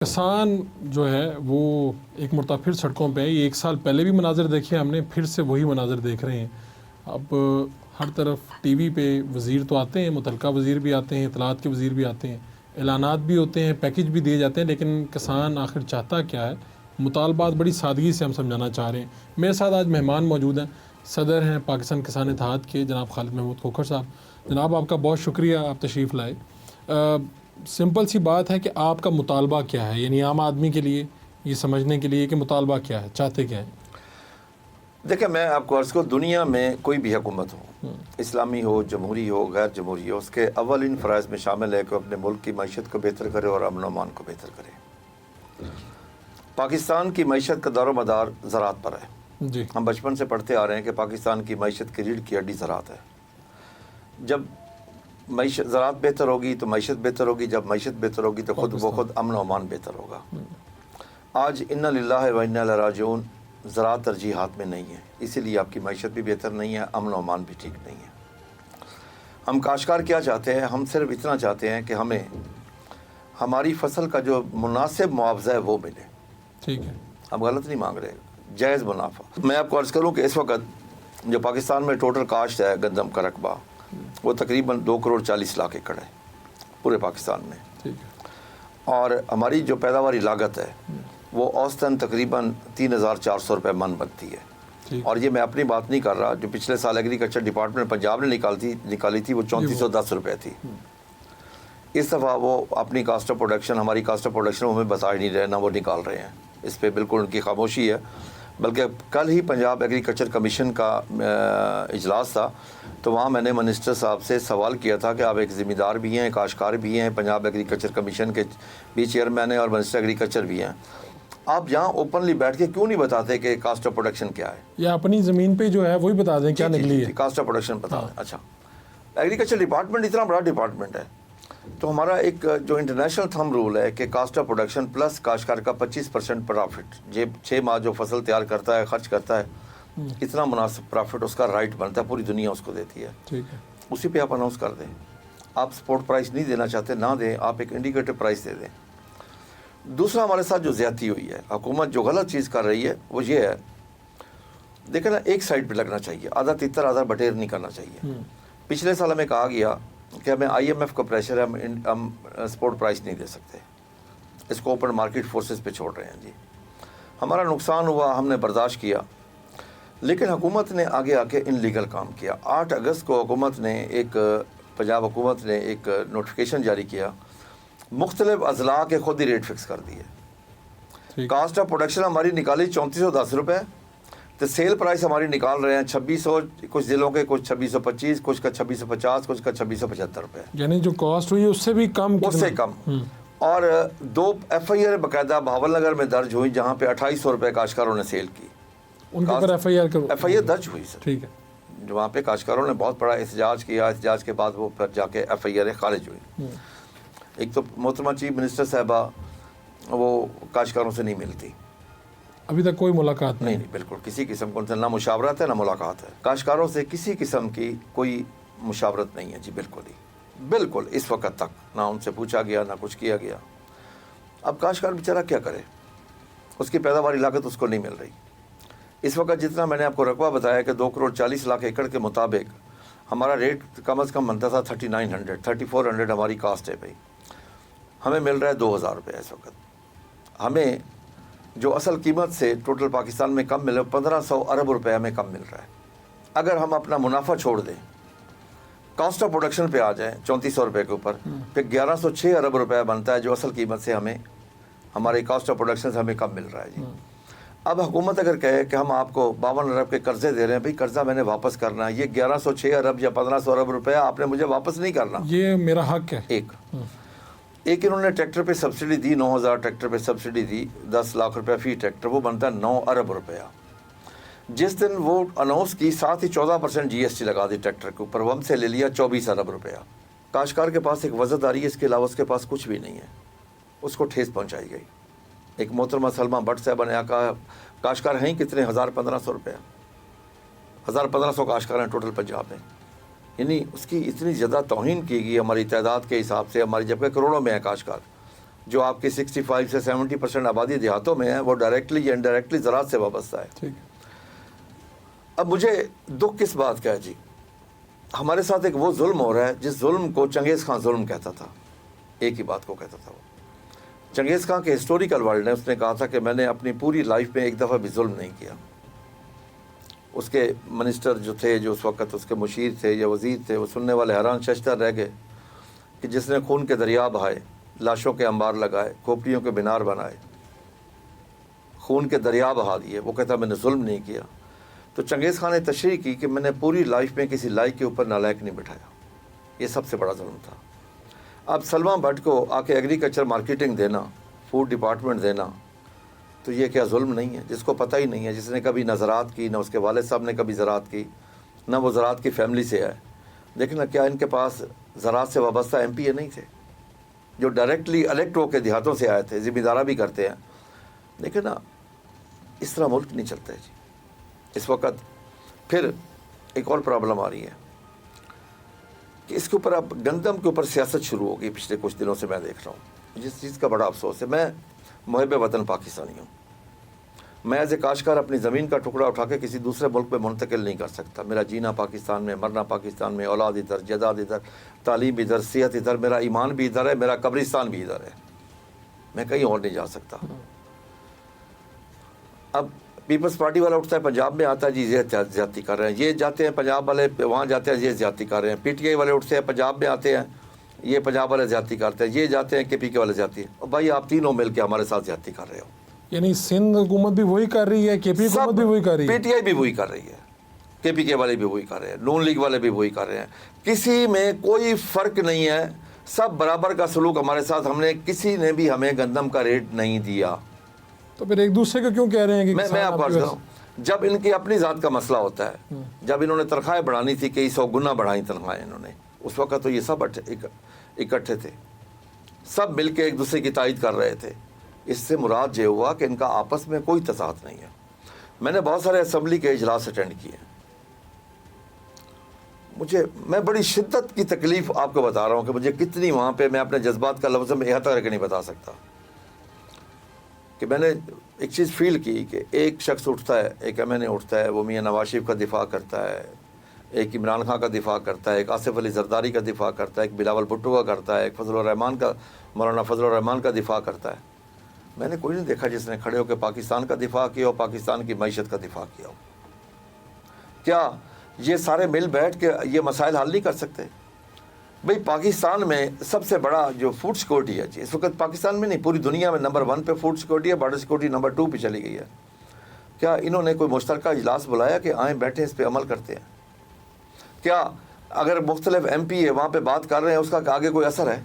کسان جو ہے وہ ایک مرتبہ پھر سڑکوں پہ ہے. یہ 1 سال پہلے بھی مناظر دیکھے ہم نے, پھر سے وہی مناظر دیکھ رہے ہیں. اب ہر طرف ٹی وی پہ وزیر تو آتے ہیں, متعلقہ وزیر بھی آتے ہیں, اطلاعات کے وزیر بھی آتے ہیں, اعلانات بھی ہوتے ہیں, پیکج بھی دیے جاتے ہیں, لیکن کسان آخر چاہتا کیا ہے؟ مطالبات بڑی سادگی سے ہم سمجھانا چاہ رہے ہیں. میرے ساتھ آج مہمان موجود ہیں, صدر ہیں پاکستان کسان اتحاد کے جناب خالد محمود کھوکھر صاحب. جناب آپ کا بہت شکریہ, آپ تشریف لائے. سمپل سی بات ہے کہ آپ کا مطالبہ کیا ہے, یعنی عام آدمی کے لیے یہ سمجھنے کے لیے کہ مطالبہ کیا ہے, چاہتے کیا ہے؟ دیکھیں, میں آپ کو عرض کروں, دنیا میں کوئی بھی حکومت ہو, اسلامی ہو, جمہوری ہو, غیر جمہوری ہو, اس کے اولین فرائض میں شامل ہے کہ اپنے ملک کی معیشت کو بہتر کرے اور امن و امان کو بہتر کرے. پاکستان کی معیشت کا دار و مدار زراعت پر ہے. جی, ہم بچپن سے پڑھتے آ رہے ہیں کہ پاکستان کی معیشت کی ریڑھ کی ہڈی زراعت ہے. جب زراعت بہتر ہوگی تو معیشت بہتر ہوگی, جب معیشت بہتر ہوگی تو خود بخود امن و امان بہتر ہوگا. آج انا للہ و انا الیہ راجعون زراعت ترجیحات میں نہیں ہے, اسی لیے آپ کی معیشت بھی بہتر نہیں ہے, امن و امان بھی ٹھیک نہیں ہے. ہم کاشتکار کیا چاہتے ہیں؟ ہم صرف اتنا چاہتے ہیں کہ ہمیں ہماری فصل کا جو مناسب معاوضہ ہے وہ ملے. ٹھیک ہے, ہم غلط نہیں مانگ رہے, جائز منافع. میں آپ کو عرض کروں کہ اس وقت جو پاکستان میں ٹوٹل کاشت ہے گندم کا رقبہ, وہ تقریباً 2 کروڑ 40 لاکھ ایکڑ ہے پورے پاکستان میں. ٹھیک ہے, اور ہماری جو پیداواری لاگت ہے وہ اوسطاً تقریباً 3,400 روپے من بنتی ہے. اور یہ میں اپنی بات نہیں کر رہا, جو پچھلے سال ایگریکلچر ڈپارٹمنٹ پنجاب نے نکالی تھی وہ 3410 روپے تھی. اس دفعہ وہ اپنی کاسٹ آف پروڈکشن, ہماری کاسٹ آف پروڈکشن ہمیں بتا ہی نہیں رہے, نہ وہ نکال رہے ہیں. اس پہ بالکل ان کی خاموشی ہے. بلکہ کل ہی پنجاب ایگریکلچر کمیشن کا اجلاس تھا, تو وہاں میں نے منسٹر صاحب سے سوال کیا تھا کہ آپ ایک ذمہ دار بھی ہیں, کاشتکار بھی ہیں, پنجاب ایگریکلچر کمیشن کے بھی چیئرمین ہیں اور منسٹر ایگریکلچر بھی ہیں, آپ یہاں اوپنلی بیٹھ کے کیوں نہیں بتاتے کہ کاسٹ آف پروڈکشن کیا ہے؟ یا اپنی زمین پہ جو ہے وہی بتا دیں کیا نکلی ہے. کاسٹ آف پروڈکشن بتا دیں. اچھا, ایگریکلچر ڈپارٹمنٹ اتنا بڑا ڈپارٹمنٹ ہے, تو ہمارا ایک جو انٹرنیشنل تھم رول ہے کہ کاسٹ آف پروڈکشن پلس کاشتکار کا 25% پرافٹ, 6 ماہ جو فصل تیار کرتا ہے, خرچ کرتا ہے, اتنا مناسب پرافٹ اس کا رائٹ بنتا ہے, پوری دنیا اس کو دیتی ہے. ٹھیک ہے, اسی پہ آپ اناؤنس کر دیں. آپ سپورٹ پرائس نہیں دینا چاہتے, نہ دیں, آپ ایک انڈیکیٹر پرائس دے دیں. دوسرا, ہمارے ساتھ جو زیادتی ہوئی ہے, حکومت جو غلط چیز کر رہی ہے وہ یہ ہے, دیکھیں نا, ایک سائڈ پہ لگنا چاہیے, آدھا تتر آدھا بٹیر نہیں کرنا چاہیے. پچھلے سال ہمیں کہا گیا کہ ہمیں IMF کا پریشر ہے, ہم سپورٹ پرائس نہیں دے سکتے, اس کو اوپن مارکیٹ فورسز پہ چھوڑ رہے ہیں. جی, ہمارا نقصان ہوا, ہم نے برداشت کیا, لیکن حکومت نے آگے آ کے ان لیگل کام کیا. 8 اگست کو حکومت نے پنجاب حکومت نے ایک نوٹیفیکیشن جاری کیا, مختلف اضلاع کے خود ہی ریٹ فکس کر دیے. کاسٹ آف پروڈکشن ہماری نکالی 3410 روپے, تو سیل پرائس ہماری نکال رہے ہیں 2600, کچھ ضلعوں کے کچھ 2625, کچھ کا 2650, کچھ کا 2675 روپے. یعنی جو کاسٹ ہوئی اس سے بھی کم, اس سے کم. اور 2 FIR باقاعدہ بہاول نگر میں درج ہوئی, جہاں پہ 2800 روپے کاشتکاروں نے سیل کی. ان کے اوپر FIR درج ہوئی سر. ٹھیک ہے, جو وہاں پہ کاشتکاروں نے بہت بڑا احتجاج کیا, احتجاج کے بعد وہ پھر جا کے FIR خارج ہوئی. ایک تو محترمہ چیف منسٹر صاحبہ وہ کاشتکاروں سے نہیں ملتی, ابھی تک کوئی ملاقات نہیں, بالکل کسی قسم کو نہ مشاورت ہے نہ ملاقات ہے. کاشتکاروں سے کسی قسم کی کوئی مشاورت نہیں ہے. جی بالکل ہی, بالکل اس وقت تک نہ ان سے پوچھا گیا, نہ کچھ کیا گیا. اب کاشتکار بیچارہ کیا کرے, اس کی پیداواری لاگت اس کو نہیں مل رہی. اس وقت جتنا میں نے آپ کو رقبہ بتایا کہ 2 کروڑ 40 لاکھ ایکڑ کے مطابق ہمارا ریٹ کم از کم بنتا تھا 3900, 3400 ہماری کاسٹ ہے بھائی. ہمیں مل رہا ہے 2000 روپے اس وقت. ہمیں جو اصل قیمت سے ٹوٹل پاکستان میں کم مل رہا ہے, 1500 ارب روپے ہمیں کم مل رہا ہے. اگر ہم اپنا منافع چھوڑ دیں, کاسٹ آف پروڈکشن پہ آ جائیں 3400 روپے کے اوپر, پھر 1106 ارب روپے بنتا ہے جو اصل قیمت سے ہمیں ہماری کاسٹ آف پروڈکشن سے ہمیں کم مل رہا ہے. جی, اب حکومت اگر کہے کہ ہم آپ کو 52 ارب کے قرضے دے رہے ہیں, بھائی قرضہ میں نے واپس کرنا ہے, یہ 1106 ارب یا 1500 ارب روپے آپ نے مجھے واپس نہیں کرنا, یہ میرا حق ہے. ایک انہوں نے ٹریکٹر پہ سبسڈی دی, 9000 ٹریکٹر پہ سبسڈی دی, 10 لاکھ روپے فی ٹریکٹر, وہ بنتا ہے 9 ارب روپیہ. جس دن وہ اناؤنس کی, ساتھ ہی 14% GST لگا دی ٹریکٹر کے اوپر, وہ ہم سے لے لیا 24 ارب روپیہ. کاشتکار کے پاس ایک وزرداری ہے, اس کے علاوہ اس کے پاس کچھ بھی نہیں ہے. اس کو ٹھیس پہنچائی گئی. ایک محترمہ سلمہ بٹ صاحبہ نے کہا کاشتکار ہیں کتنے, 1500 روپیہ, 1500 کاشتکار ہیں ٹوٹل پنجاب میں. یعنی اس کی اتنی زیادہ توہین کی گئی ہماری تعداد کے حساب سے, ہماری جبکہ کروڑوں میں ہے کاشتکار, جو آپ کی 65 سے 70% آبادی دیہاتوں میں ہے، وہ ڈائریکٹلی یا انڈائریکٹلی زراعت سے وابستہ ہے. ٹھیک. اب مجھے دکھ کس بات کا ہے جی، ہمارے ساتھ ایک وہ ظلم ہو رہا ہے جس ظلم کو چنگیز خان ظلم کہتا تھا. ایک ہی بات کو کہتا تھا وہ. چنگیز خان کے ہسٹوریکل ورلڈ نے اس نے کہا تھا کہ میں نے اپنی پوری لائف میں ایک دفعہ بھی ظلم نہیں کیا. اس کے منسٹر جو تھے، جو اس وقت اس کے مشیر تھے یا وزیر تھے، وہ سننے والے حیران ششدر رہ گئے کہ جس نے خون کے دریا بہائے، لاشوں کے انبار لگائے، کھوپڑیوں کے مینار بنائے، خون کے دریا بہا دیے، وہ کہتا میں نے ظلم نہیں کیا. تو چنگیز خان نے تشریح کی کہ میں نے پوری لائف میں کسی لائق کے اوپر نالائق نہیں بٹھایا. یہ سب سے بڑا ظلم تھا. اب سلما بٹ کو آ کے ایگریکلچر مارکیٹنگ دینا، فوڈ ڈپارٹمنٹ دینا، تو یہ کیا ظلم نہیں ہے؟ جس کو پتہ ہی نہیں ہے، جس نے کبھی نہ زراعت کی، نہ اس کے والد صاحب نے کبھی زراعت کی، نہ وہ زراعت کی فیملی سے ہے. دیکھنا کیا ان کے پاس زراعت سے وابستہ ایم پی اے نہیں تھے جو ڈائریکٹلی الیکٹ ہو کے دیہاتوں سے آئے تھے، ذمہ دارہ بھی کرتے ہیں. لیکن نا اس طرح ملک نہیں چلتا ہے جی. اس وقت پھر ایک اور پرابلم آ رہی ہے کہ اس کے اوپر اب گندم کے اوپر سیاست شروع ہو گئی. پچھلے کچھ دنوں سے میں دیکھ رہا ہوں، جس چیز کا بڑا افسوس ہے. میں محب وطن پاکستانی ہوں. میں ایز اے کاشتکار اپنی زمین کا ٹکڑا اٹھا کے کسی دوسرے ملک میں منتقل نہیں کر سکتا. میرا جینا پاکستان میں، مرنا پاکستان میں، اولاد ادھر، جائیداد ادھر، تعلیم ادھر، صحت ادھر، میرا ایمان بھی ادھر ہے، میرا قبرستان بھی ادھر ہے. میں کہیں اور نہیں جا سکتا. اب پیپلز پارٹی والا اٹھتا ہے پنجاب میں، آتا ہے جی یہ زیادتی کر رہے ہیں، یہ جاتے ہیں پنجاب والے وہاں جاتے ہیں یہ زیادتی کر رہے ہیں. پی ٹی آئی والے اٹھتے ہیں پنجاب میں، آتے ہیں یہ پنجاب والے زیادتی کرتے ہیں، یہ جاتے ہیں کے پی کے والے زیادتی. اور بھائی آپ تینوں مل کے ہمارے ساتھ زیادتی کر رہے ہو. یعنی سندھ حکومت بھی وہی کر رہی ہے، کے پی حکومت بھی وہی کر رہی ہے، پی ٹی آئی بھی وہی کر رہی ہے، کے پی کے والے بھی وہی کر رہے ہیں، نون لیگ والے بھی وہی کر رہے ہیں. کسی میں کوئی فرق نہیں ہے، سب برابر کا سلوک ہمارے ساتھ. ہم نے کسی نے بھی ہمیں گندم کا ریٹ نہیں دیا. تو پھر ایک دوسرے کو کیوں کہہ رہے ہیں کہ میں آپ کو عرض کروں، جب ان کی اپنی ذات کا مسئلہ ہوتا ہے، جب انہوں نے تنخواہیں بڑھانی تھی، کئی 100 گنا بڑھائیں تنخواہیں انہوں نے، اس وقت تو یہ سب اکٹھے تھے، سب مل کے ایک دوسرے کی تائید کر رہے تھے. اس سے مراد یہ ہوا کہ ان کا آپس میں کوئی تضاد نہیں ہے. میں نے بہت سارے اسمبلی کے اجلاس اٹینڈ کیے. میں بڑی شدت کی تکلیف آپ کو بتا رہا ہوں کہ مجھے کتنی وہاں پہ، میں اپنے جذبات کا لفظ میں احاطہ کر کے نہیں بتا سکتا کہ میں نے ایک چیز فیل کی کہ ایک شخص اٹھتا ہے، ایک ایم این اے اٹھتا ہے، وہ میاں نواز شریف کا دفاع کرتا ہے، ایک عمران خان کا دفاع کرتا ہے، ایک آصف علی زرداری کا دفاع کرتا ہے، ایک بلاول بھٹو کا کرتا ہے، ایک فضل الرحمان کا، مولانا فضل الرحمان کا دفاع کرتا ہے. میں نے کوئی نہیں دیکھا جس نے کھڑے ہو کے پاکستان کا دفاع کیا ہو، پاکستان کی معیشت کا دفاع کیا ہو. کیا یہ سارے مل بیٹھ کے یہ مسائل حل نہیں کر سکتے؟ بھئی پاکستان میں سب سے بڑا جو فوڈ سیکورٹی ہے جی، اس وقت پاکستان میں نہیں پوری دنیا میں نمبر 1 پہ فوڈ سیکورٹی ہے، بارڈر سیکورٹی نمبر 2 پہ چلی گئی ہے. کیا انہوں نے کوئی مشترکہ اجلاس بلایا کہ آئیں بیٹھیں اس پہ عمل کرتے ہیں؟ کیا اگر مختلف ایم پی ہے وہاں پہ بات کر رہے ہیں، اس کا آگے کوئی اثر ہے؟